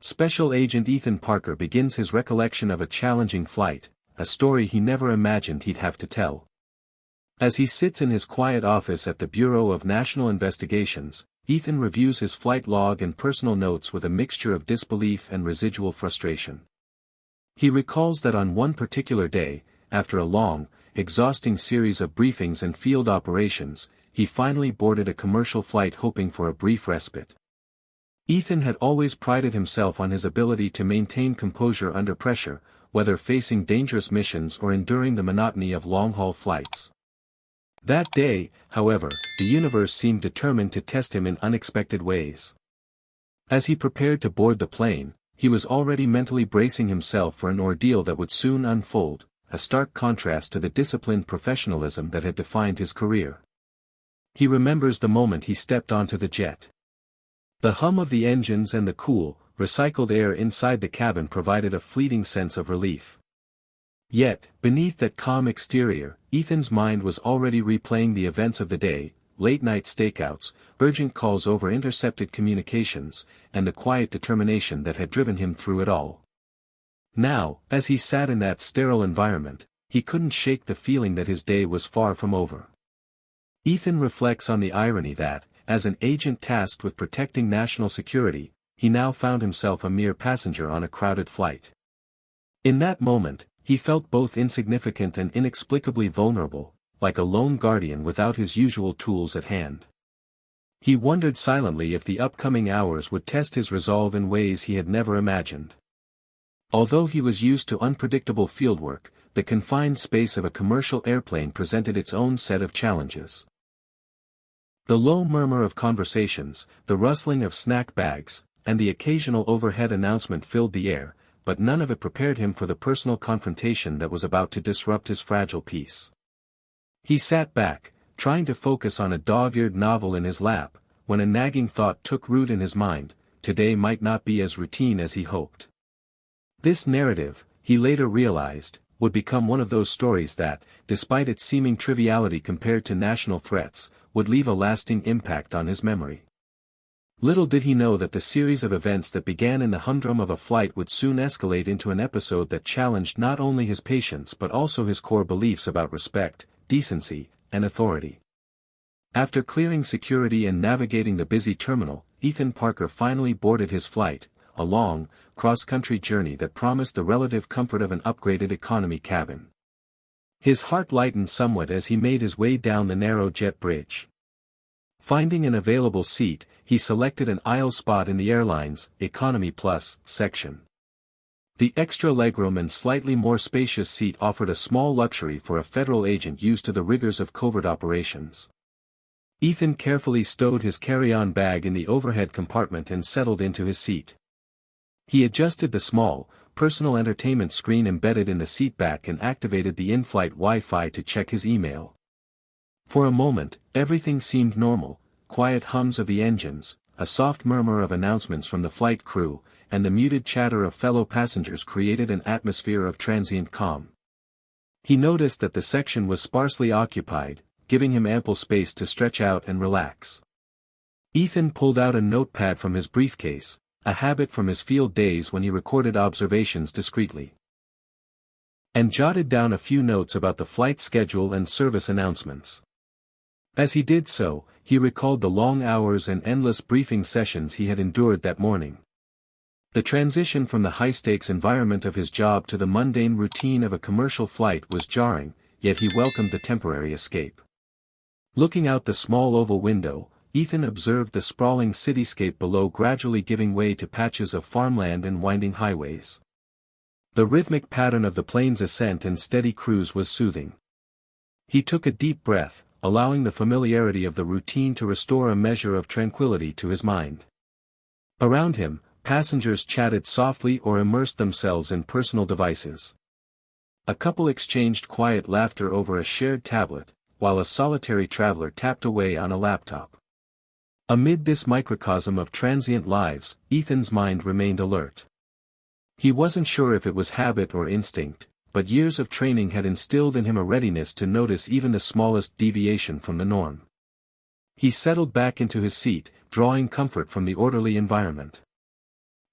Special Agent Ethan Parker begins his recollection of a challenging flight, a story he never imagined he'd have to tell. As he sits in his quiet office at the Bureau of National Investigations, Ethan reviews his flight log and personal notes with a mixture of disbelief and residual frustration. He recalls that on one particular day, after a long, exhausting series of briefings and field operations, he finally boarded a commercial flight hoping for a brief respite. Ethan had always prided himself on his ability to maintain composure under pressure, whether facing dangerous missions or enduring the monotony of long-haul flights. That day, however, the universe seemed determined to test him in unexpected ways. As he prepared to board the plane, he was already mentally bracing himself for an ordeal that would soon unfold, a stark contrast to the disciplined professionalism that had defined his career. He remembers the moment he stepped onto the jet. The hum of the engines and the cool, recycled air inside the cabin provided a fleeting sense of relief. Yet, beneath that calm exterior, Ethan's mind was already replaying the events of the day, late-night stakeouts, urgent calls over intercepted communications, and the quiet determination that had driven him through it all. Now, as he sat in that sterile environment, he couldn't shake the feeling that his day was far from over. Ethan reflects on the irony that, as an agent tasked with protecting national security, he now found himself a mere passenger on a crowded flight. In that moment, he felt both insignificant and inexplicably vulnerable, like a lone guardian without his usual tools at hand. He wondered silently if the upcoming hours would test his resolve in ways he had never imagined. Although he was used to unpredictable fieldwork, the confined space of a commercial airplane presented its own set of challenges. The low murmur of conversations, the rustling of snack bags, and the occasional overhead announcement filled the air, but none of it prepared him for the personal confrontation that was about to disrupt his fragile peace. He sat back, trying to focus on a dog-eared novel in his lap, when a nagging thought took root in his mind: today might not be as routine as he hoped. This narrative, he later realized, would become one of those stories that, despite its seeming triviality compared to national threats, would leave a lasting impact on his memory. Little did he know that the series of events that began in the humdrum of a flight would soon escalate into an episode that challenged not only his patience but also his core beliefs about respect, decency, and authority. After clearing security and navigating the busy terminal, Ethan Parker finally boarded his flight, a long, cross-country journey that promised the relative comfort of an upgraded economy cabin. His heart lightened somewhat as he made his way down the narrow jet bridge. Finding an available seat, he selected an aisle spot in the airline's Economy Plus section. The extra legroom and slightly more spacious seat offered a small luxury for a federal agent used to the rigors of covert operations. Ethan carefully stowed his carry-on bag in the overhead compartment and settled into his seat. He adjusted the small, personal entertainment screen embedded in the seatback and activated the in-flight Wi-Fi to check his email. For a moment, everything seemed normal: quiet hums of the engines, a soft murmur of announcements from the flight crew, and the muted chatter of fellow passengers created an atmosphere of transient calm. He noticed that the section was sparsely occupied, giving him ample space to stretch out and relax. Ethan pulled out a notepad from his briefcase, a habit from his field days when he recorded observations discreetly, and jotted down a few notes about the flight schedule and service announcements. As he did so, he recalled the long hours and endless briefing sessions he had endured that morning. The transition from the high-stakes environment of his job to the mundane routine of a commercial flight was jarring, yet he welcomed the temporary escape. Looking out the small oval window, Ethan observed the sprawling cityscape below gradually giving way to patches of farmland and winding highways. The rhythmic pattern of the plane's ascent and steady cruise was soothing. He took a deep breath, allowing the familiarity of the routine to restore a measure of tranquility to his mind. Around him, passengers chatted softly or immersed themselves in personal devices. A couple exchanged quiet laughter over a shared tablet, while a solitary traveler tapped away on a laptop. Amid this microcosm of transient lives, Ethan's mind remained alert. He wasn't sure if it was habit or instinct, but years of training had instilled in him a readiness to notice even the smallest deviation from the norm. He settled back into his seat, drawing comfort from the orderly environment.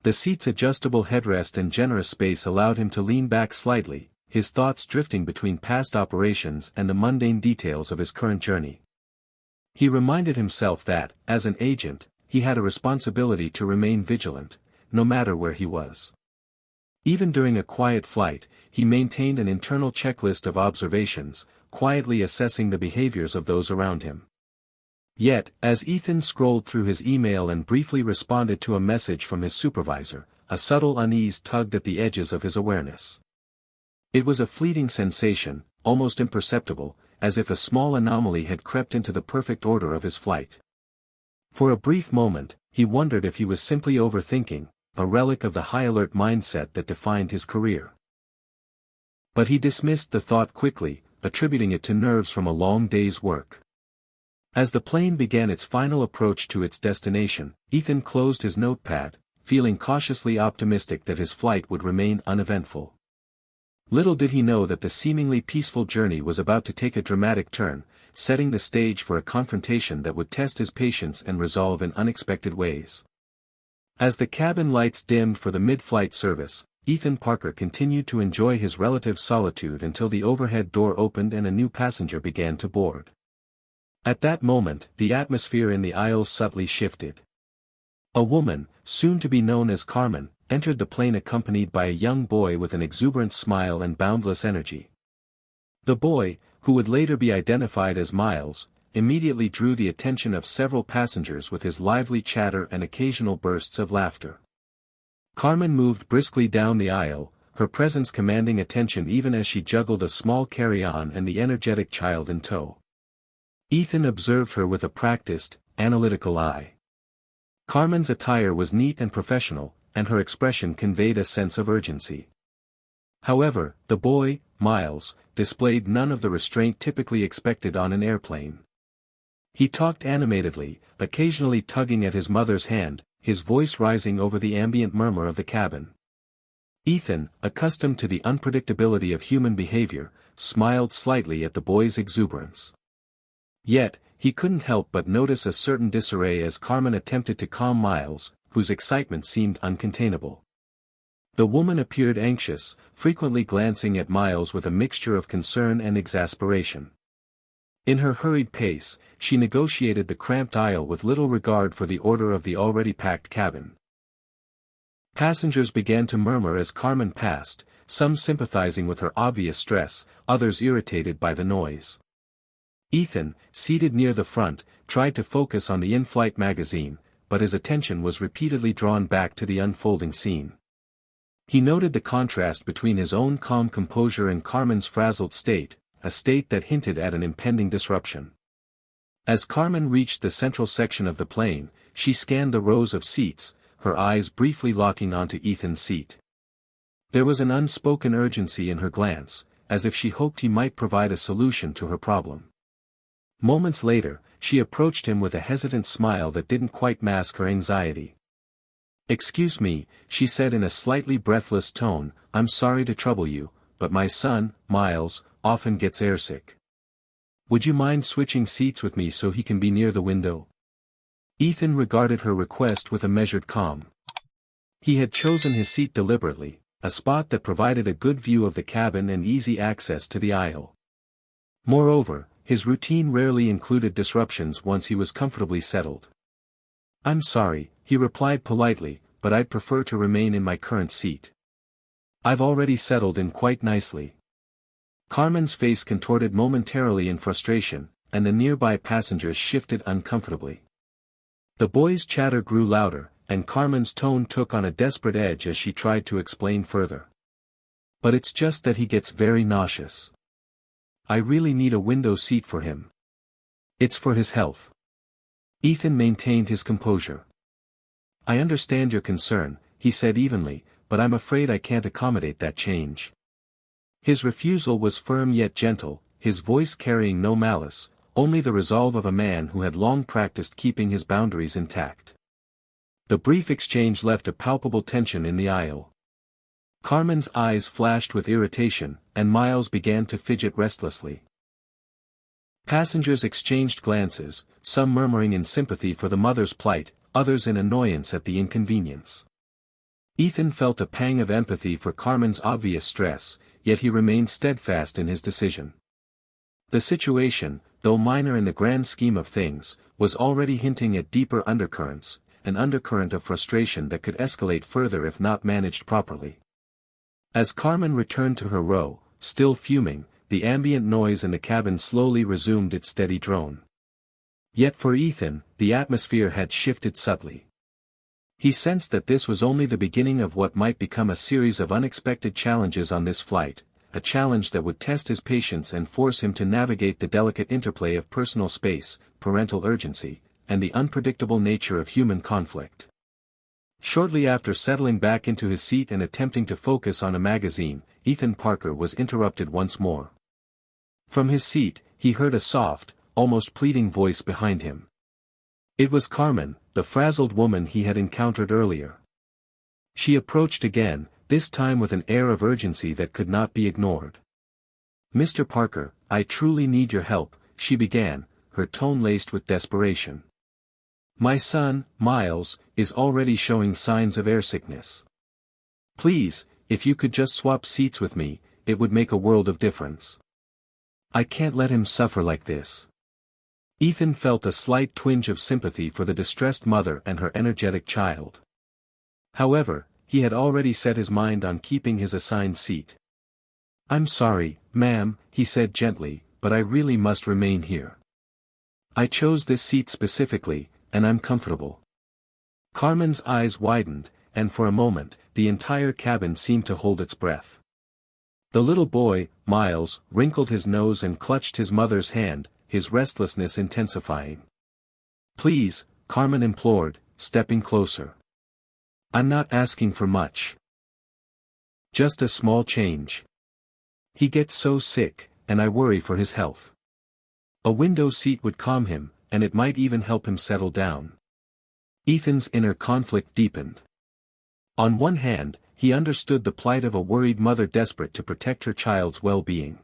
The seat's adjustable headrest and generous space allowed him to lean back slightly, his thoughts drifting between past operations and the mundane details of his current journey. He reminded himself that, as an agent, he had a responsibility to remain vigilant, no matter where he was. Even during a quiet flight, he maintained an internal checklist of observations, quietly assessing the behaviors of those around him. Yet, as Ethan scrolled through his email and briefly responded to a message from his supervisor, a subtle unease tugged at the edges of his awareness. It was a fleeting sensation, almost imperceptible, as if a small anomaly had crept into the perfect order of his flight. For a brief moment, he wondered if he was simply overthinking, a relic of the high-alert mindset that defined his career. But he dismissed the thought quickly, attributing it to nerves from a long day's work. As the plane began its final approach to its destination, Ethan closed his notepad, feeling cautiously optimistic that his flight would remain uneventful. Little did he know that the seemingly peaceful journey was about to take a dramatic turn, setting the stage for a confrontation that would test his patience and resolve in unexpected ways. As the cabin lights dimmed for the mid-flight service, Ethan Parker continued to enjoy his relative solitude until the overhead door opened and a new passenger began to board. At that moment, the atmosphere in the aisle subtly shifted. A woman, soon to be known as Carmen, entered the plane accompanied by a young boy with an exuberant smile and boundless energy. The boy, who would later be identified as Miles, immediately drew the attention of several passengers with his lively chatter and occasional bursts of laughter. Carmen moved briskly down the aisle, her presence commanding attention even as she juggled a small carry-on and the energetic child in tow. Ethan observed her with a practiced, analytical eye. Carmen's attire was neat and professional, and her expression conveyed a sense of urgency. However, the boy, Miles, displayed none of the restraint typically expected on an airplane. He talked animatedly, occasionally tugging at his mother's hand, his voice rising over the ambient murmur of the cabin. Ethan, accustomed to the unpredictability of human behavior, smiled slightly at the boy's exuberance. Yet, he couldn't help but notice a certain disarray as Carmen attempted to calm Miles, whose excitement seemed uncontainable. The woman appeared anxious, frequently glancing at Miles with a mixture of concern and exasperation. In her hurried pace, she negotiated the cramped aisle with little regard for the order of the already packed cabin. Passengers began to murmur as Carmen passed, some sympathizing with her obvious stress, others irritated by the noise. Ethan, seated near the front, tried to focus on the in-flight magazine, but his attention was repeatedly drawn back to the unfolding scene. He noted the contrast between his own calm composure and Carmen's frazzled state, a state that hinted at an impending disruption. As Carmen reached the central section of the plane, she scanned the rows of seats, her eyes briefly locking onto Ethan's seat. There was an unspoken urgency in her glance, as if she hoped he might provide a solution to her problem. Moments later, she approached him with a hesitant smile that didn't quite mask her anxiety. "Excuse me," she said in a slightly breathless tone, "I'm sorry to trouble you, but my son, Miles, often gets airsick. Would you mind switching seats with me so he can be near the window?" Ethan regarded her request with a measured calm. He had chosen his seat deliberately, a spot that provided a good view of the cabin and easy access to the aisle. Moreover, his routine rarely included disruptions once he was comfortably settled. "I'm sorry," he replied politely, "but I'd prefer to remain in my current seat. I've already settled in quite nicely." Carmen's face contorted momentarily in frustration, and the nearby passengers shifted uncomfortably. The boy's chatter grew louder, and Carmen's tone took on a desperate edge as she tried to explain further. "But it's just that he gets very nauseous. I really need a window seat for him. It's for his health." Ethan maintained his composure. "I understand your concern," he said evenly, "but I'm afraid I can't accommodate that change." His refusal was firm yet gentle, his voice carrying no malice, only the resolve of a man who had long practiced keeping his boundaries intact. The brief exchange left a palpable tension in the aisle. Carmen's eyes flashed with irritation, and Miles began to fidget restlessly. Passengers exchanged glances, some murmuring in sympathy for the mother's plight, others in annoyance at the inconvenience. Ethan felt a pang of empathy for Carmen's obvious stress, yet he remained steadfast in his decision. The situation, though minor in the grand scheme of things, was already hinting at deeper undercurrents, an undercurrent of frustration that could escalate further if not managed properly. As Carmen returned to her row, still fuming, the ambient noise in the cabin slowly resumed its steady drone. Yet for Ethan, the atmosphere had shifted subtly. He sensed that this was only the beginning of what might become a series of unexpected challenges on this flight, a challenge that would test his patience and force him to navigate the delicate interplay of personal space, parental urgency, and the unpredictable nature of human conflict. Shortly after settling back into his seat and attempting to focus on a magazine, Ethan Parker was interrupted once more. From his seat, he heard a soft, almost pleading voice behind him. It was Carmen, the frazzled woman he had encountered earlier. She approached again, this time with an air of urgency that could not be ignored. "Mr. Parker, I truly need your help," she began, her tone laced with desperation. "My son, Miles, is already showing signs of airsickness. Please, if you could just swap seats with me, it would make a world of difference. I can't let him suffer like this." Ethan felt a slight twinge of sympathy for the distressed mother and her energetic child. However, he had already set his mind on keeping his assigned seat. "I'm sorry, ma'am," he said gently, "but I really must remain here. I chose this seat specifically, and I'm comfortable." Carmen's eyes widened, and for a moment, the entire cabin seemed to hold its breath. The little boy, Miles, wrinkled his nose and clutched his mother's hand, his restlessness intensifying. "Please," Carmen implored, stepping closer. "I'm not asking for much. Just a small change. He gets so sick, and I worry for his health. A window seat would calm him, and it might even help him settle down." Ethan's inner conflict deepened. On one hand, he understood the plight of a worried mother desperate to protect her child's well-being.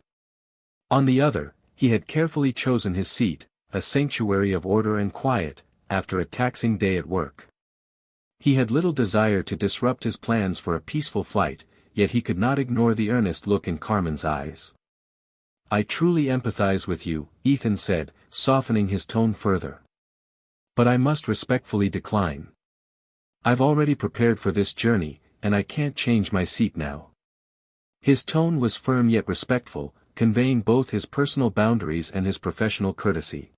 On the other, he had carefully chosen his seat, a sanctuary of order and quiet, after a taxing day at work. He had little desire to disrupt his plans for a peaceful flight, yet he could not ignore the earnest look in Carmen's eyes. "I truly empathize with you," Ethan said, softening his tone further. "But I must respectfully decline. I've already prepared for this journey, and I can't change my seat now." His tone was firm yet respectful, conveying both his personal boundaries and his professional courtesy.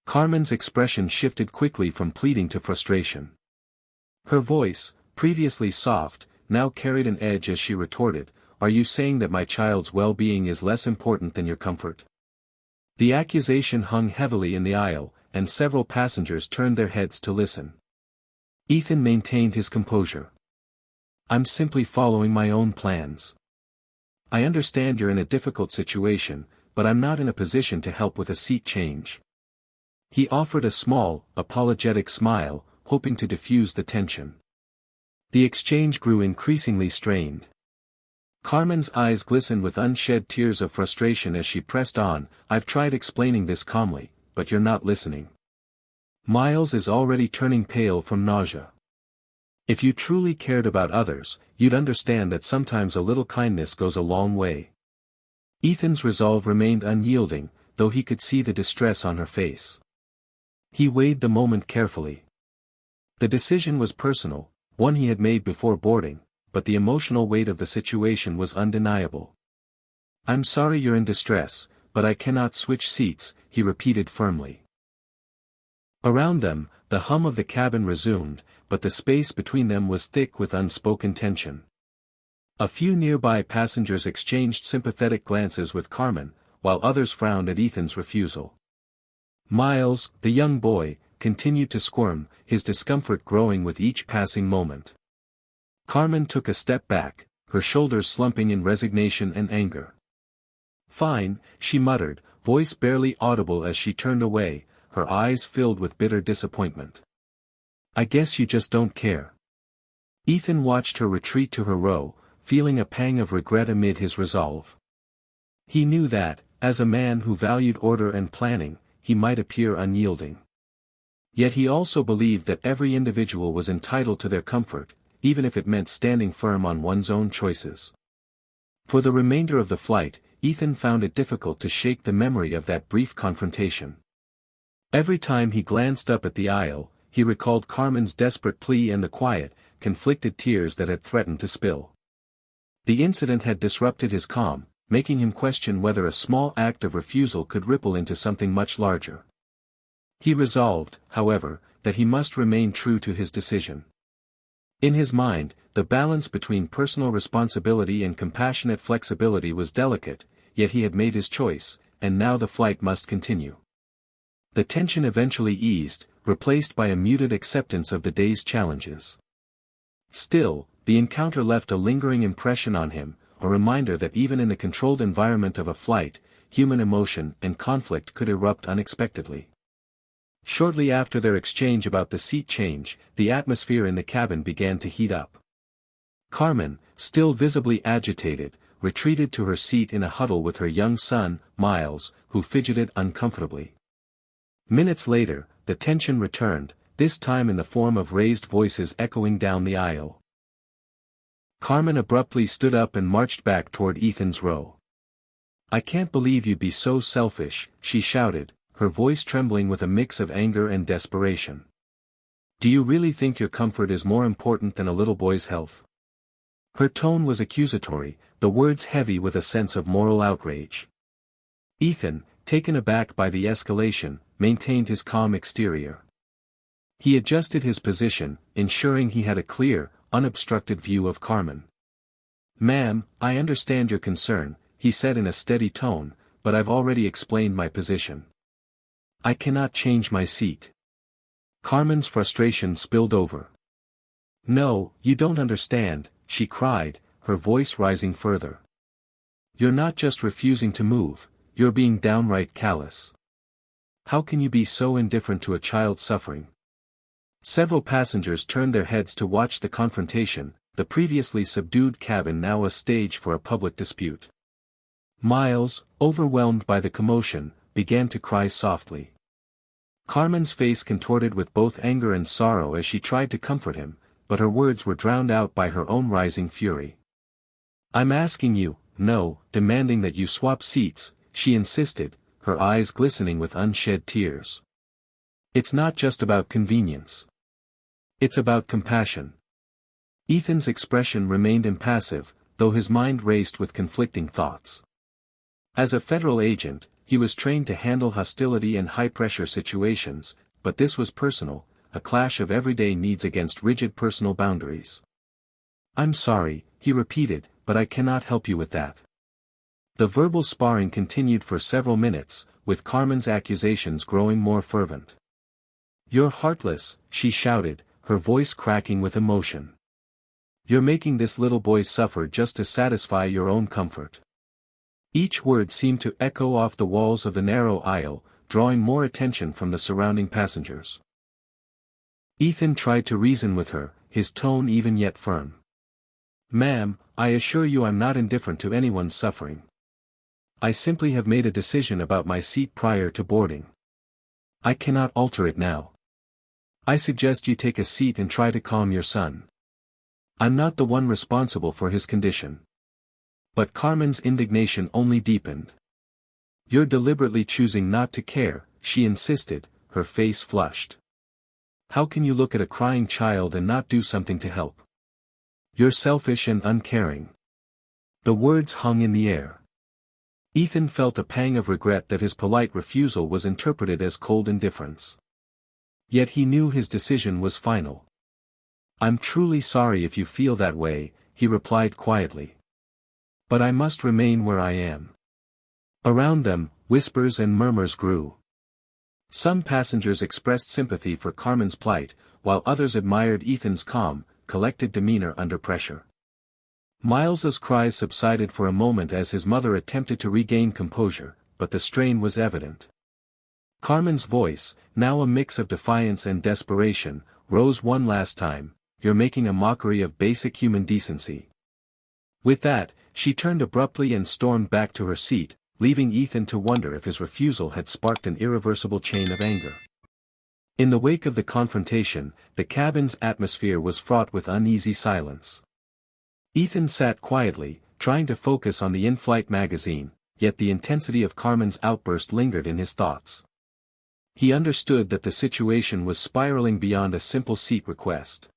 Carmen's expression shifted quickly from pleading to frustration. Her voice, previously soft, now carried an edge as she retorted, "Are you saying that my child's well-being is less important than your comfort?" The accusation hung heavily in the aisle, and several passengers turned their heads to listen. Ethan maintained his composure. "I'm simply following my own plans. I understand you're in a difficult situation, but I'm not in a position to help with a seat change." He offered a small, apologetic smile, hoping to diffuse the tension. The exchange grew increasingly strained. Carmen's eyes glistened with unshed tears of frustration as she pressed on, "I've tried explaining this calmly, but you're not listening. Miles is already turning pale from nausea. If you truly cared about others, you'd understand that sometimes a little kindness goes a long way." Ethan's resolve remained unyielding, though he could see the distress on her face. He weighed the moment carefully. The decision was personal, one he had made before boarding, but the emotional weight of the situation was undeniable. "I'm sorry you're in distress, but I cannot switch seats," he repeated firmly. Around them, the hum of the cabin resumed, but the space between them was thick with unspoken tension. A few nearby passengers exchanged sympathetic glances with Carmen, while others frowned at Ethan's refusal. Miles, the young boy, continued to squirm, his discomfort growing with each passing moment. Carmen took a step back, her shoulders slumping in resignation and anger. "Fine," she muttered, voice barely audible as she turned away, her eyes filled with bitter disappointment. "I guess you just don't care." Ethan watched her retreat to her row, feeling a pang of regret amid his resolve. He knew that, as a man who valued order and planning, he might appear unyielding. Yet he also believed that every individual was entitled to their comfort, even if it meant standing firm on one's own choices. For the remainder of the flight, Ethan found it difficult to shake the memory of that brief confrontation. Every time he glanced up at the aisle, he recalled Carmen's desperate plea and the quiet, conflicted tears that had threatened to spill. The incident had disrupted his calm, making him question whether a small act of refusal could ripple into something much larger. He resolved, however, that he must remain true to his decision. In his mind, the balance between personal responsibility and compassionate flexibility was delicate, yet he had made his choice, and now the flight must continue. The tension eventually eased, replaced by a muted acceptance of the day's challenges. Still, the encounter left a lingering impression on him, a reminder that even in the controlled environment of a flight, human emotion and conflict could erupt unexpectedly. Shortly after their exchange about the seat change, the atmosphere in the cabin began to heat up. Carmen, still visibly agitated, retreated to her seat in a huddle with her young son, Miles, who fidgeted uncomfortably. Minutes later, the tension returned, this time in the form of raised voices echoing down the aisle. Carmen abruptly stood up and marched back toward Ethan's row. "I can't believe you'd be so selfish," she shouted, her voice trembling with a mix of anger and desperation. "Do you really think your comfort is more important than a little boy's health?" Her tone was accusatory, the words heavy with a sense of moral outrage. Ethan, taken aback by the escalation, maintained his calm exterior. He adjusted his position, ensuring he had a clear, unobstructed view of Carmen. "Ma'am, I understand your concern," he said in a steady tone, "but I've already explained my position. I cannot change my seat." Carmen's frustration spilled over. "No, you don't understand," she cried, her voice rising further. "You're not just refusing to move, you're being downright callous. How can you be so indifferent to a child suffering?" Several passengers turned their heads to watch the confrontation, the previously subdued cabin now a stage for a public dispute. Miles, overwhelmed by the commotion, began to cry softly. Carmen's face contorted with both anger and sorrow as she tried to comfort him, but her words were drowned out by her own rising fury. "I'm asking you, no, demanding that you swap seats," she insisted, her eyes glistening with unshed tears. "It's not just about convenience. It's about compassion." Ethan's expression remained impassive, though his mind raced with conflicting thoughts. As a federal agent, he was trained to handle hostility and high-pressure situations, but this was personal, a clash of everyday needs against rigid personal boundaries. "I'm sorry," he repeated, "but I cannot help you with that." The verbal sparring continued for several minutes, with Carmen's accusations growing more fervent. "You're heartless," she shouted, her voice cracking with emotion. "You're making this little boy suffer just to satisfy your own comfort." Each word seemed to echo off the walls of the narrow aisle, drawing more attention from the surrounding passengers. Ethan tried to reason with her, his tone even yet firm. "Ma'am, I assure you I'm not indifferent to anyone's suffering. I simply have made a decision about my seat prior to boarding. I cannot alter it now. I suggest you take a seat and try to calm your son. I'm not the one responsible for his condition." But Carmen's indignation only deepened. "You're deliberately choosing not to care," she insisted, her face flushed. "How can you look at a crying child and not do something to help? You're selfish and uncaring." The words hung in the air. Ethan felt a pang of regret that his polite refusal was interpreted as cold indifference. Yet he knew his decision was final. "I'm truly sorry if you feel that way," he replied quietly. "But I must remain where I am." Around them, whispers and murmurs grew. Some passengers expressed sympathy for Carmen's plight, while others admired Ethan's calm, collected demeanor under pressure. Miles's cries subsided for a moment as his mother attempted to regain composure, but the strain was evident. Carmen's voice, now a mix of defiance and desperation, rose one last time, "You're making a mockery of basic human decency." With that, she turned abruptly and stormed back to her seat, leaving Ethan to wonder if his refusal had sparked an irreversible chain of anger. In the wake of the confrontation, the cabin's atmosphere was fraught with uneasy silence. Ethan sat quietly, trying to focus on the in-flight magazine, yet the intensity of Carmen's outburst lingered in his thoughts. He understood that the situation was spiraling beyond a simple seat request.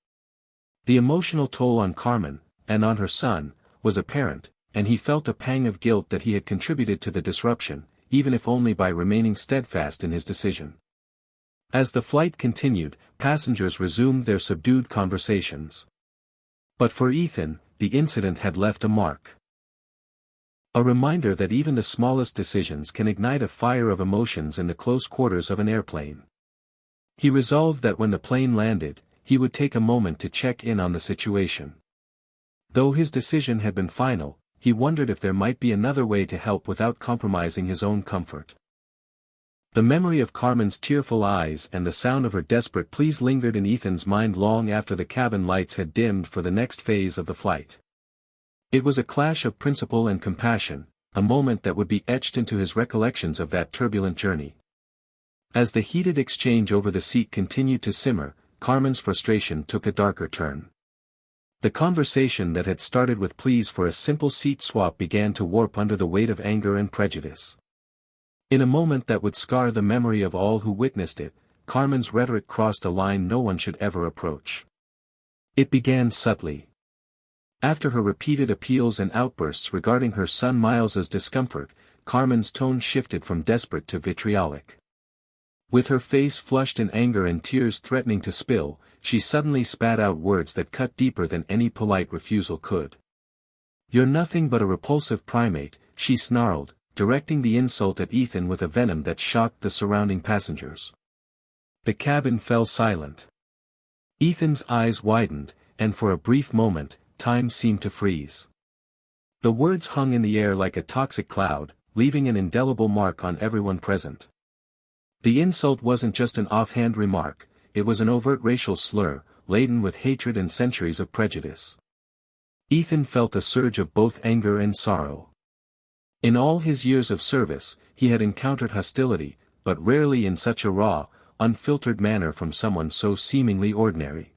The emotional toll on Carmen, and on her son, was apparent, and he felt a pang of guilt that he had contributed to the disruption, even if only by remaining steadfast in his decision. As the flight continued, passengers resumed their subdued conversations. But for Ethan, the incident had left a mark. A reminder that even the smallest decisions can ignite a fire of emotions in the close quarters of an airplane. He resolved that when the plane landed, he would take a moment to check in on the situation. Though his decision had been final, he wondered if there might be another way to help without compromising his own comfort. The memory of Carmen's tearful eyes and the sound of her desperate pleas lingered in Ethan's mind long after the cabin lights had dimmed for the next phase of the flight. It was a clash of principle and compassion, a moment that would be etched into his recollections of that turbulent journey. As the heated exchange over the seat continued to simmer, Carmen's frustration took a darker turn. The conversation that had started with pleas for a simple seat swap began to warp under the weight of anger and prejudice. In a moment that would scar the memory of all who witnessed it, Carmen's rhetoric crossed a line no one should ever approach. It began subtly. After her repeated appeals and outbursts regarding her son Miles's discomfort, Carmen's tone shifted from desperate to vitriolic. With her face flushed in anger and tears threatening to spill, she suddenly spat out words that cut deeper than any polite refusal could. "You're nothing but a repulsive primate," she snarled, directing the insult at Ethan with a venom that shocked the surrounding passengers. The cabin fell silent. Ethan's eyes widened, and for a brief moment, time seemed to freeze. The words hung in the air like a toxic cloud, leaving an indelible mark on everyone present. The insult wasn't just an offhand remark, it was an overt racial slur, laden with hatred and centuries of prejudice. Ethan felt a surge of both anger and sorrow. In all his years of service, he had encountered hostility, but rarely in such a raw, unfiltered manner from someone so seemingly ordinary.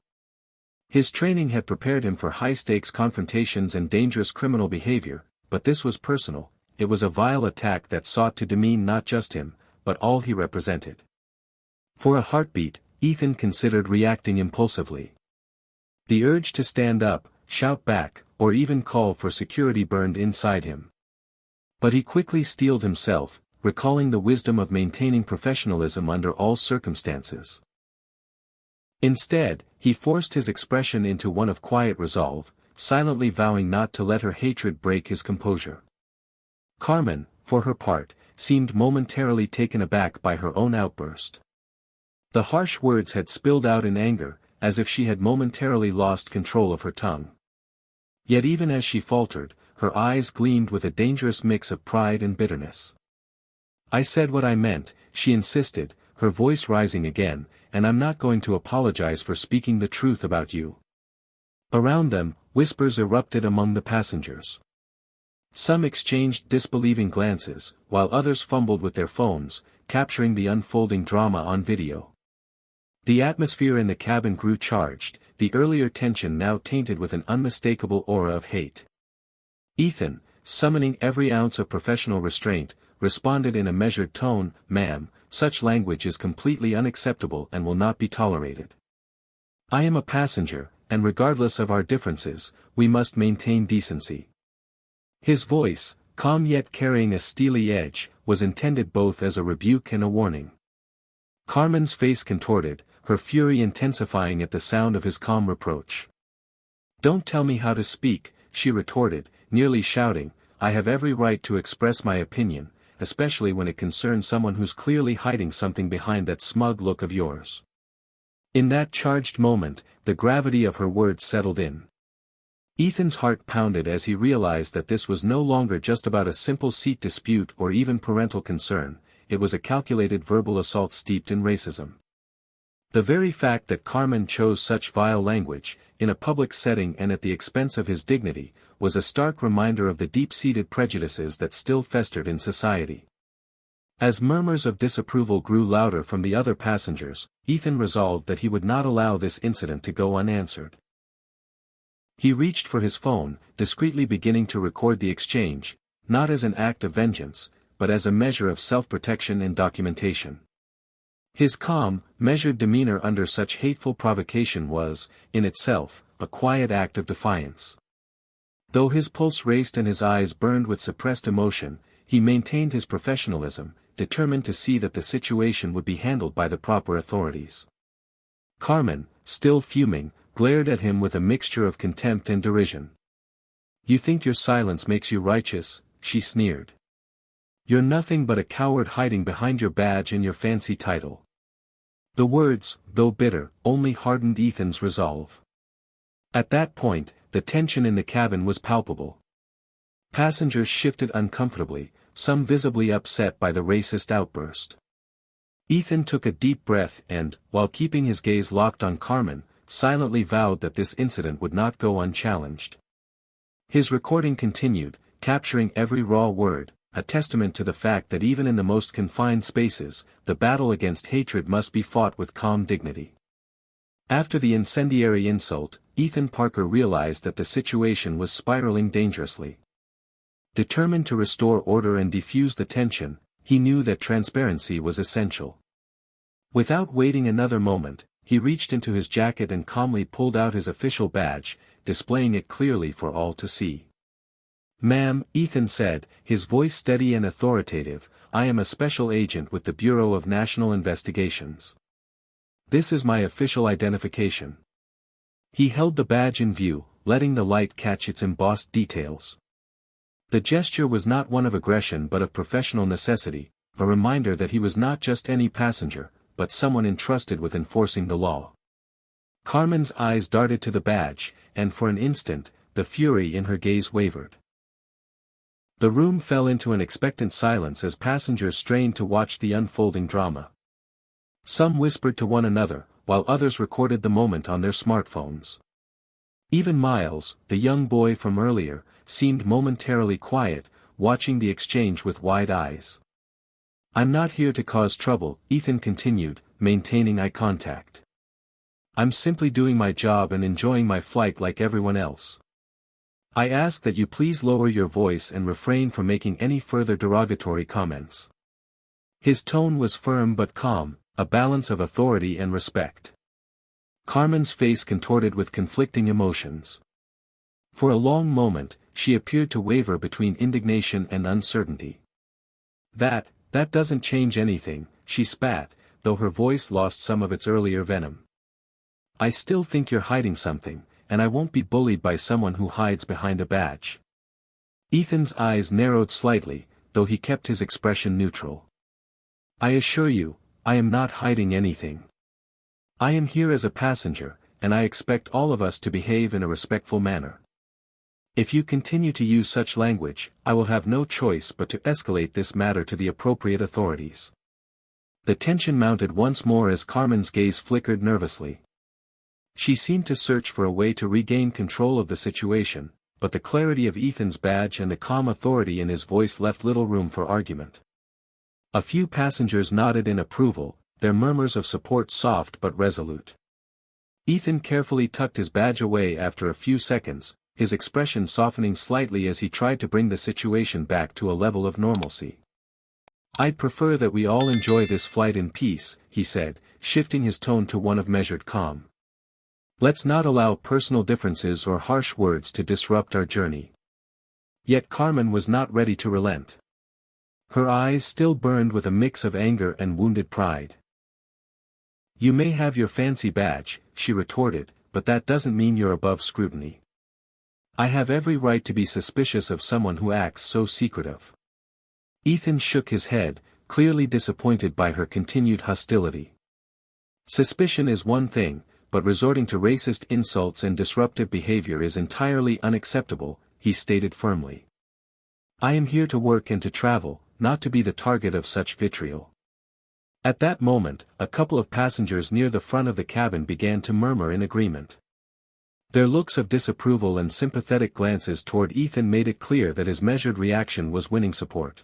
His training had prepared him for high-stakes confrontations and dangerous criminal behavior, but this was personal. It was a vile attack that sought to demean not just him, but all he represented. For a heartbeat, Ethan considered reacting impulsively. The urge to stand up, shout back, or even call for security burned inside him. But he quickly steeled himself, recalling the wisdom of maintaining professionalism under all circumstances. Instead, he forced his expression into one of quiet resolve, silently vowing not to let her hatred break his composure. Carmen, for her part, seemed momentarily taken aback by her own outburst. The harsh words had spilled out in anger, as if she had momentarily lost control of her tongue. Yet even as she faltered, her eyes gleamed with a dangerous mix of pride and bitterness. "I said what I meant," she insisted, her voice rising again, "and I'm not going to apologize for speaking the truth about you." Around them, whispers erupted among the passengers. Some exchanged disbelieving glances, while others fumbled with their phones, capturing the unfolding drama on video. The atmosphere in the cabin grew charged, the earlier tension now tainted with an unmistakable aura of hate. Ethan, summoning every ounce of professional restraint, responded in a measured tone, "Ma'am, such language is completely unacceptable and will not be tolerated. I am a passenger, and regardless of our differences, we must maintain decency." His voice, calm yet carrying a steely edge, was intended both as a rebuke and a warning. Carmen's face contorted, her fury intensifying at the sound of his calm reproach. "Don't tell me how to speak," she retorted, nearly shouting, "I have every right to express my opinion, especially when it concerns someone who's clearly hiding something behind that smug look of yours." In that charged moment, the gravity of her words settled in. Ethan's heart pounded as he realized that this was no longer just about a simple seat dispute or even parental concern, it was a calculated verbal assault steeped in racism. The very fact that Carmen chose such vile language, in a public setting and at the expense of his dignity, was a stark reminder of the deep-seated prejudices that still festered in society. As murmurs of disapproval grew louder from the other passengers, Ethan resolved that he would not allow this incident to go unanswered. He reached for his phone, discreetly beginning to record the exchange, not as an act of vengeance, but as a measure of self-protection and documentation. His calm, measured demeanor under such hateful provocation was, in itself, a quiet act of defiance. Though his pulse raced and his eyes burned with suppressed emotion, he maintained his professionalism, determined to see that the situation would be handled by the proper authorities. Carmen, still fuming, glared at him with a mixture of contempt and derision. "You think your silence makes you righteous," she sneered. "You're nothing but a coward hiding behind your badge and your fancy title." The words, though bitter, only hardened Ethan's resolve. At that point, the tension in the cabin was palpable. Passengers shifted uncomfortably, some visibly upset by the racist outburst. Ethan took a deep breath and, while keeping his gaze locked on Carmen, silently vowed that this incident would not go unchallenged. His recording continued, capturing every raw word, a testament to the fact that even in the most confined spaces, the battle against hatred must be fought with calm dignity. After the incendiary insult, Ethan Parker realized that the situation was spiraling dangerously. Determined to restore order and defuse the tension, he knew that transparency was essential. Without waiting another moment, he reached into his jacket and calmly pulled out his official badge, displaying it clearly for all to see. "Ma'am," Ethan said, his voice steady and authoritative, "I am a special agent with the Bureau of National Investigations. This is my official identification." He held the badge in view, letting the light catch its embossed details. The gesture was not one of aggression but of professional necessity, a reminder that he was not just any passenger, but someone entrusted with enforcing the law. Carmen's eyes darted to the badge, and for an instant, the fury in her gaze wavered. The room fell into an expectant silence as passengers strained to watch the unfolding drama. Some whispered to one another, while others recorded the moment on their smartphones. Even Miles, the young boy from earlier, seemed momentarily quiet, watching the exchange with wide eyes. "I'm not here to cause trouble," Ethan continued, maintaining eye contact. "I'm simply doing my job and enjoying my flight like everyone else. I ask that you please lower your voice and refrain from making any further derogatory comments." His tone was firm but calm, a balance of authority and respect. Carmen's face contorted with conflicting emotions. For a long moment, she appeared to waver between indignation and uncertainty. That doesn't change anything," she spat, though her voice lost some of its earlier venom. "I still think you're hiding something, and I won't be bullied by someone who hides behind a badge." Ethan's eyes narrowed slightly, though he kept his expression neutral. "I assure you, I am not hiding anything. I am here as a passenger, and I expect all of us to behave in a respectful manner. If you continue to use such language, I will have no choice but to escalate this matter to the appropriate authorities." The tension mounted once more as Carmen's gaze flickered nervously. She seemed to search for a way to regain control of the situation, but the clarity of Ethan's badge and the calm authority in his voice left little room for argument. A few passengers nodded in approval, their murmurs of support soft but resolute. Ethan carefully tucked his badge away after a few seconds, his expression softening slightly as he tried to bring the situation back to a level of normalcy. "I'd prefer that we all enjoy this flight in peace," he said, shifting his tone to one of measured calm. "Let's not allow personal differences or harsh words to disrupt our journey." Yet Carmen was not ready to relent. Her eyes still burned with a mix of anger and wounded pride. "You may have your fancy badge," she retorted, "but that doesn't mean you're above scrutiny. I have every right to be suspicious of someone who acts so secretive." Ethan shook his head, clearly disappointed by her continued hostility. "Suspicion is one thing, but resorting to racist insults and disruptive behavior is entirely unacceptable," he stated firmly. "I am here to work and to travel, not to be the target of such vitriol." At that moment, a couple of passengers near the front of the cabin began to murmur in agreement. Their looks of disapproval and sympathetic glances toward Ethan made it clear that his measured reaction was winning support.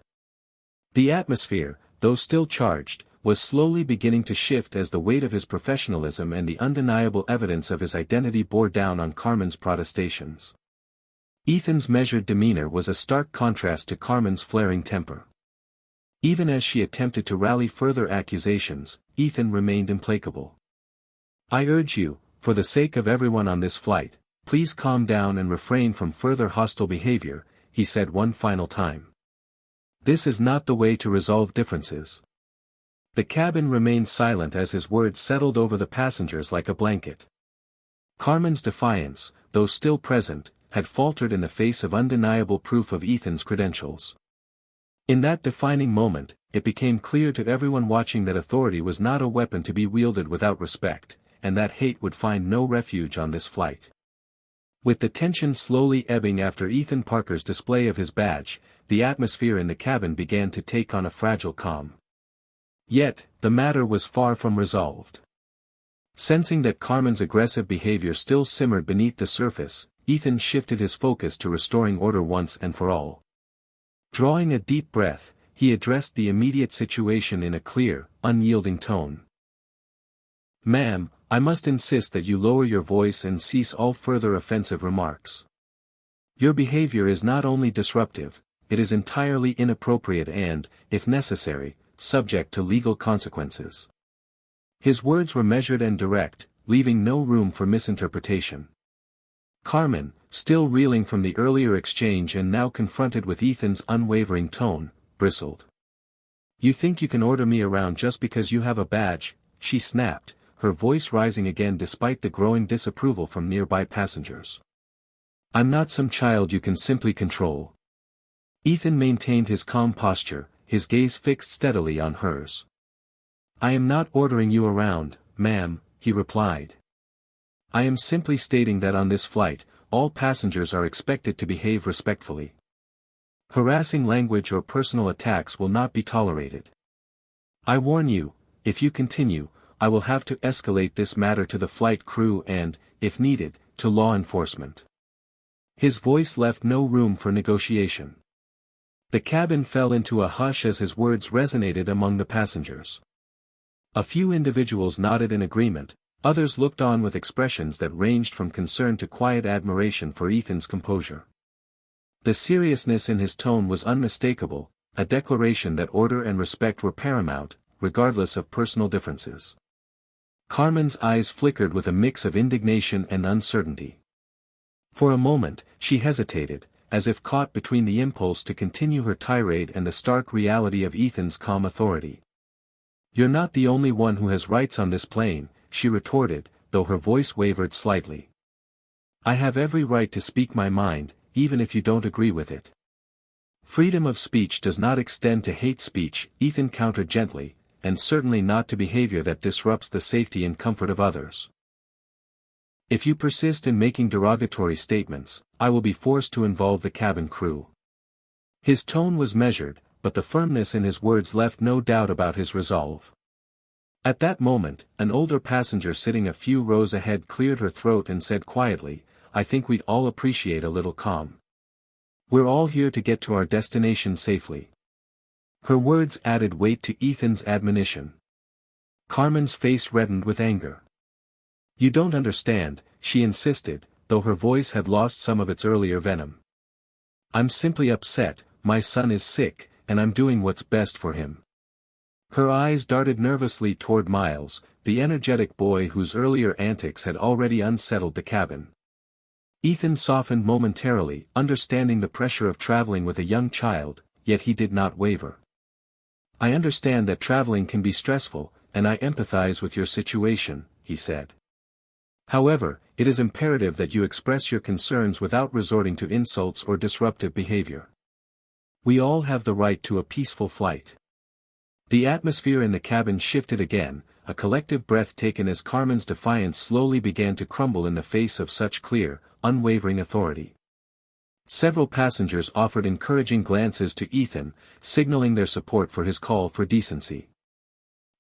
The atmosphere, though still charged, was slowly beginning to shift as the weight of his professionalism and the undeniable evidence of his identity bore down on Carmen's protestations. Ethan's measured demeanor was a stark contrast to Carmen's flaring temper. Even as she attempted to rally further accusations, Ethan remained implacable. "I urge you, for the sake of everyone on this flight, please calm down and refrain from further hostile behavior," he said one final time. "This is not the way to resolve differences." The cabin remained silent as his words settled over the passengers like a blanket. Carmen's defiance, though still present, had faltered in the face of undeniable proof of Ethan's credentials. In that defining moment, it became clear to everyone watching that authority was not a weapon to be wielded without respect, and that hate would find no refuge on this flight. With the tension slowly ebbing after Ethan Parker's display of his badge, the atmosphere in the cabin began to take on a fragile calm. Yet, the matter was far from resolved. Sensing that Carmen's aggressive behavior still simmered beneath the surface, Ethan shifted his focus to restoring order once and for all. Drawing a deep breath, he addressed the immediate situation in a clear, unyielding tone. "Ma'am, I must insist that you lower your voice and cease all further offensive remarks. Your behavior is not only disruptive, it is entirely inappropriate and, if necessary, subject to legal consequences." His words were measured and direct, leaving no room for misinterpretation. Carmen, still reeling from the earlier exchange and now confronted with Ethan's unwavering tone, bristled. "You think you can order me around just because you have a badge?" she snapped, her voice rising again despite the growing disapproval from nearby passengers. "I'm not some child you can simply control." Ethan maintained his calm posture, his gaze fixed steadily on hers. "I am not ordering you around, ma'am," he replied. "I am simply stating that on this flight, all passengers are expected to behave respectfully. Harassing language or personal attacks will not be tolerated. I warn you, if you continue, I will have to escalate this matter to the flight crew and, if needed, to law enforcement." His voice left no room for negotiation. The cabin fell into a hush as his words resonated among the passengers. A few individuals nodded in agreement, others looked on with expressions that ranged from concern to quiet admiration for Ethan's composure. The seriousness in his tone was unmistakable, a declaration that order and respect were paramount, regardless of personal differences. Carmen's eyes flickered with a mix of indignation and uncertainty. For a moment, she hesitated, as if caught between the impulse to continue her tirade and the stark reality of Ethan's calm authority. "You're not the only one who has rights on this plane," she retorted, though her voice wavered slightly. "I have every right to speak my mind, even if you don't agree with it." "Freedom of speech does not extend to hate speech," Ethan countered gently, "and certainly not to behavior that disrupts the safety and comfort of others. If you persist in making derogatory statements, I will be forced to involve the cabin crew." His tone was measured, but the firmness in his words left no doubt about his resolve. At that moment, an older passenger sitting a few rows ahead cleared her throat and said quietly, "I think we'd all appreciate a little calm. We're all here to get to our destination safely." Her words added weight to Ethan's admonition. Carmen's face reddened with anger. "You don't understand," she insisted, though her voice had lost some of its earlier venom. "I'm simply upset, my son is sick, and I'm doing what's best for him." Her eyes darted nervously toward Miles, the energetic boy whose earlier antics had already unsettled the cabin. Ethan softened momentarily, understanding the pressure of traveling with a young child, yet he did not waver. "I understand that traveling can be stressful, and I empathize with your situation," he said. "However, it is imperative that you express your concerns without resorting to insults or disruptive behavior. We all have the right to a peaceful flight." The atmosphere in the cabin shifted again, a collective breath taken as Carmen's defiance slowly began to crumble in the face of such clear, unwavering authority. Several passengers offered encouraging glances to Ethan, signaling their support for his call for decency.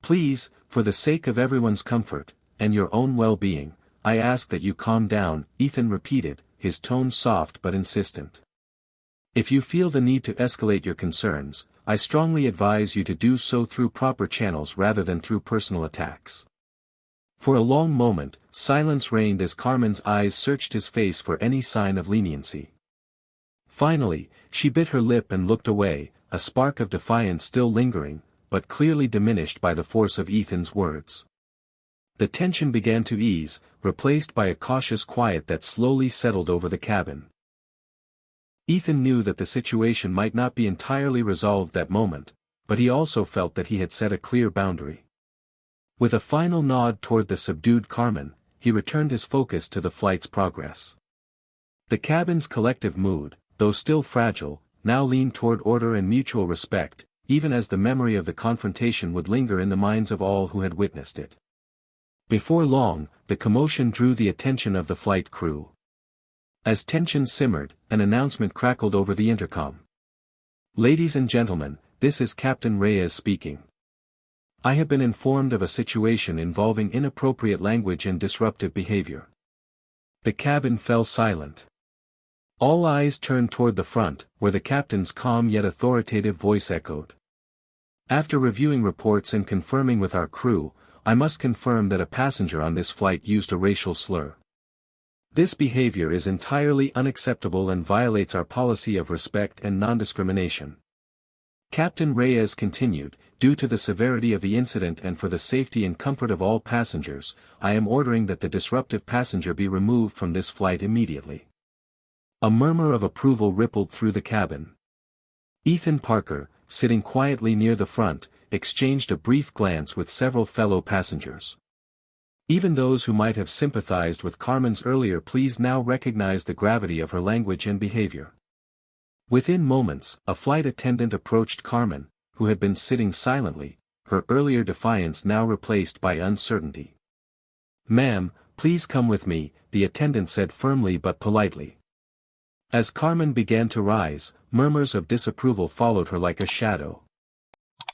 "Please, for the sake of everyone's comfort, and your own well-being, I ask that you calm down," Ethan repeated, his tone soft but insistent. "If you feel the need to escalate your concerns, I strongly advise you to do so through proper channels rather than through personal attacks. For a long moment, silence reigned as Carmen's eyes searched his face for any sign of leniency. Finally, she bit her lip and looked away, a spark of defiance still lingering, but clearly diminished by the force of Ethan's words. The tension began to ease, replaced by a cautious quiet that slowly settled over the cabin. Ethan knew that the situation might not be entirely resolved that moment, but he also felt that he had set a clear boundary. With a final nod toward the subdued Carmen, he returned his focus to the flight's progress. The cabin's collective mood, though still fragile, now leaned toward order and mutual respect, even as the memory of the confrontation would linger in the minds of all who had witnessed it. Before long, the commotion drew the attention of the flight crew. As tension simmered, an announcement crackled over the intercom. "Ladies and gentlemen, this is Captain Reyes speaking. I have been informed of a situation involving inappropriate language and disruptive behavior." The cabin fell silent. All eyes turned toward the front, where the captain's calm yet authoritative voice echoed. "After reviewing reports and confirming with our crew, I must confirm that a passenger on this flight used a racial slur. This behavior is entirely unacceptable and violates our policy of respect and non-discrimination." Captain Reyes continued, "Due to the severity of the incident and for the safety and comfort of all passengers, I am ordering that the disruptive passenger be removed from this flight immediately." A murmur of approval rippled through the cabin. Ethan Parker, sitting quietly near the front, exchanged a brief glance with several fellow passengers. Even those who might have sympathized with Carmen's earlier pleas now recognized the gravity of her language and behavior. Within moments, a flight attendant approached Carmen, who had been sitting silently, her earlier defiance now replaced by uncertainty. "Ma'am, please come with me," the attendant said firmly but politely. As Carmen began to rise, murmurs of disapproval followed her like a shadow.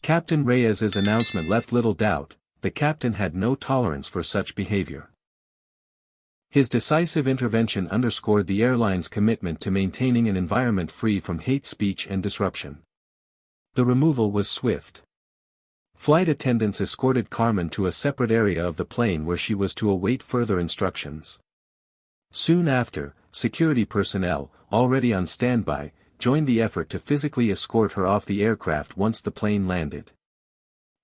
Captain Reyes's announcement left little doubt, the captain had no tolerance for such behavior. His decisive intervention underscored the airline's commitment to maintaining an environment free from hate speech and disruption. The removal was swift. Flight attendants escorted Carmen to a separate area of the plane where she was to await further instructions. Soon after, security personnel, already on standby, joined the effort to physically escort her off the aircraft once the plane landed.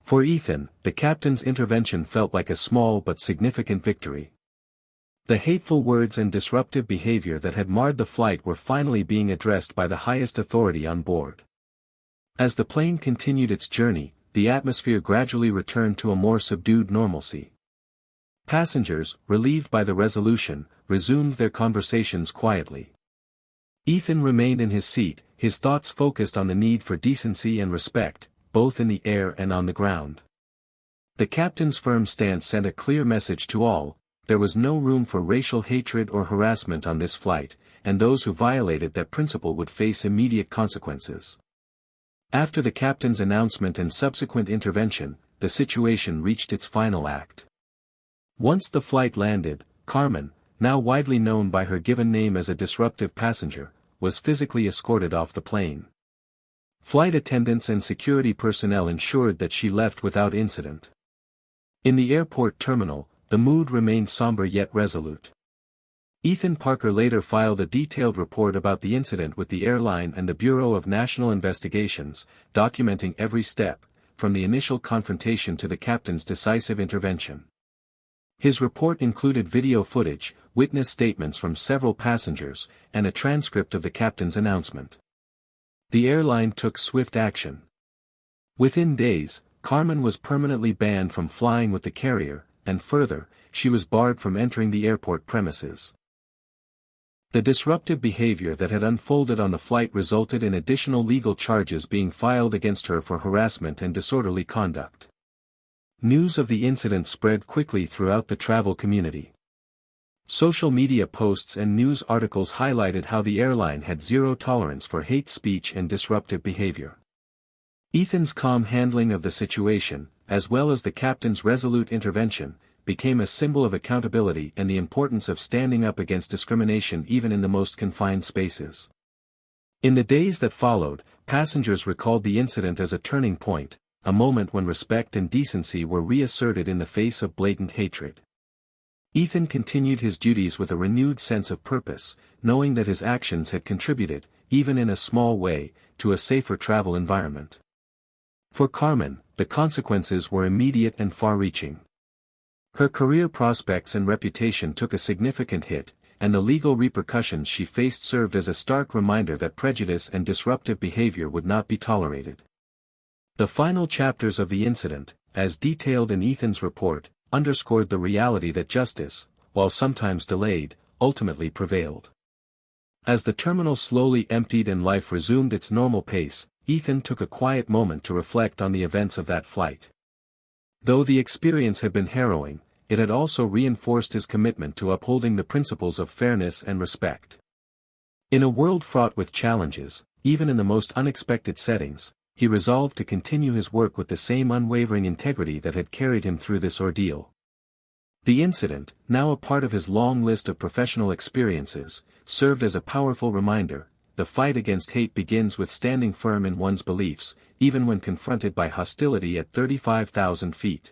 For Ethan, the captain's intervention felt like a small but significant victory. The hateful words and disruptive behavior that had marred the flight were finally being addressed by the highest authority on board. As the plane continued its journey, the atmosphere gradually returned to a more subdued normalcy. Passengers, relieved by the resolution, resumed their conversations quietly. Ethan remained in his seat, his thoughts focused on the need for decency and respect, both in the air and on the ground. The captain's firm stance sent a clear message to all: there was no room for racial hatred or harassment on this flight, and those who violated that principle would face immediate consequences. After the captain's announcement and subsequent intervention, the situation reached its final act. Once the flight landed, Carmen, now widely known by her given name as a disruptive passenger, was physically escorted off the plane. Flight attendants and security personnel ensured that she left without incident. In the airport terminal, the mood remained somber yet resolute. Ethan Parker later filed a detailed report about the incident with the airline and the Bureau of National Investigations, documenting every step, from the initial confrontation to the captain's decisive intervention. His report included video footage, witness statements from several passengers, and a transcript of the captain's announcement. The airline took swift action. Within days, Carmen was permanently banned from flying with the carrier, and further, she was barred from entering the airport premises. The disruptive behavior that had unfolded on the flight resulted in additional legal charges being filed against her for harassment and disorderly conduct. News of the incident spread quickly throughout the travel community. Social media posts and news articles highlighted how the airline had zero tolerance for hate speech and disruptive behavior. Ethan's calm handling of the situation, as well as the captain's resolute intervention, became a symbol of accountability and the importance of standing up against discrimination even in the most confined spaces. In the days that followed, Passengers recalled the incident as a turning point, a moment when respect and decency were reasserted in the face of blatant hatred. Ethan continued his duties with a renewed sense of purpose, knowing that his actions had contributed, even in a small way, to a safer travel environment. For Carmen, the consequences were immediate and far-reaching. Her career prospects and reputation took a significant hit, and the legal repercussions she faced served as a stark reminder that prejudice and disruptive behavior would not be tolerated. The final chapters of the incident, as detailed in Ethan's report, underscored the reality that justice, while sometimes delayed, ultimately prevailed. As the terminal slowly emptied and life resumed its normal pace, Ethan took a quiet moment to reflect on the events of that flight. Though the experience had been harrowing, it had also reinforced his commitment to upholding the principles of fairness and respect. In a world fraught with challenges, even in the most unexpected settings, he resolved to continue his work with the same unwavering integrity that had carried him through this ordeal. The incident, now a part of his long list of professional experiences, served as a powerful reminder: the fight against hate begins with standing firm in one's beliefs, even when confronted by hostility at 35,000 feet.